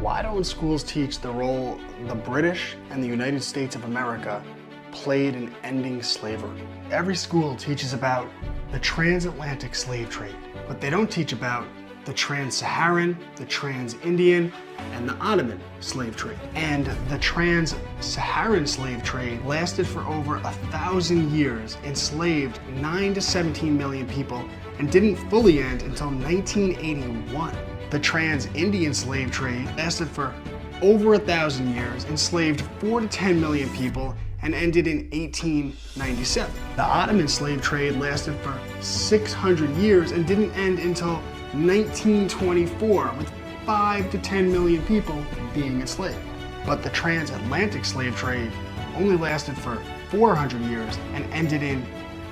Why don't schools teach the role the British and the United States of America played in ending slavery? Every school teaches about the transatlantic slave trade, but they don't teach about the trans-Saharan, the trans-Indian, and the Ottoman slave trade. And the trans-Saharan slave trade lasted for over 1,000 years, enslaved 9 to 17 million people, and didn't fully end until 1981. The trans-Indian slave trade lasted for over 1,000 years, enslaved 4 to 10 million people, and ended in 1897. The Ottoman slave trade lasted for 600 years and didn't end until 1924, with 5 to 10 million people being enslaved. But the transatlantic slave trade only lasted for 400 years and ended in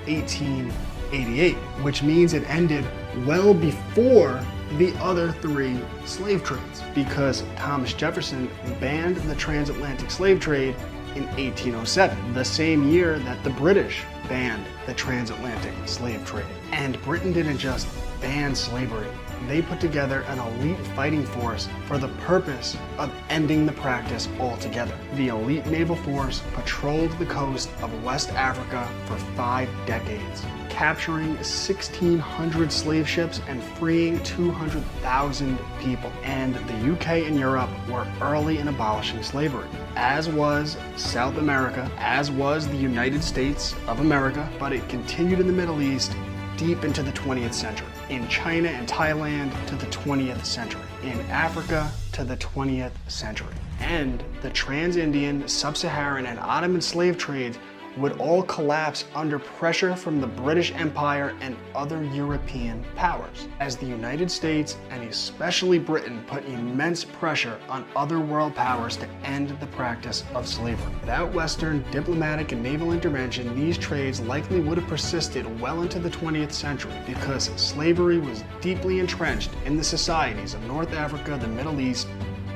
1888, which means it ended well before the other three slave trades, because Thomas Jefferson banned the transatlantic slave trade in 1807, the same year that the British banned the transatlantic slave trade. And Britain didn't just ban slavery, they put together an elite fighting force for the purpose of ending the practice altogether. The elite naval force patrolled the coast of West Africa for 5 decades, capturing 1,600 slave ships and freeing 200,000 people. And the UK and Europe were early in abolishing slavery, as was South America, as was the United States of America, but it continued in the Middle East deep into the 20th century, in China and Thailand to the 20th century, in Africa to the 20th century. And the trans-Indian, sub-Saharan, and Ottoman slave trades would all collapse under pressure from the British Empire and other European powers, as the United States and especially Britain put immense pressure on other world powers to end the practice of slavery. Without Western diplomatic and naval intervention, these trades likely would have persisted well into the 20th century, because slavery was deeply entrenched in the societies of North Africa, the Middle East,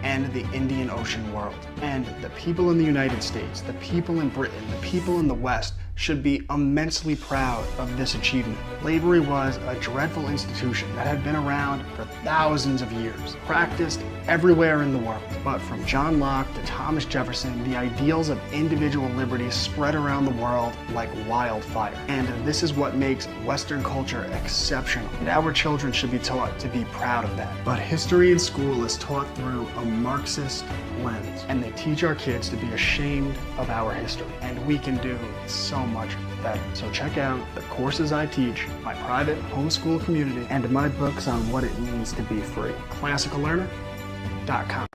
and the Indian Ocean world. And the people in the United States, the people in Britain, the people in the West should be immensely proud of this achievement. Slavery was a dreadful institution that had been around for thousands of years, practiced everywhere in the world. But from John Locke to Thomas Jefferson, the ideals of individual liberty spread around the world like wildfire. And this is what makes Western culture exceptional. And our children should be taught to be proud of that. But history in school is taught through a Marxist lens, and they teach our kids to be ashamed of our history. And we can do so much better. So check out the courses I teach, my private homeschool community, and my books on what it means to be free. ClassicalLearner.com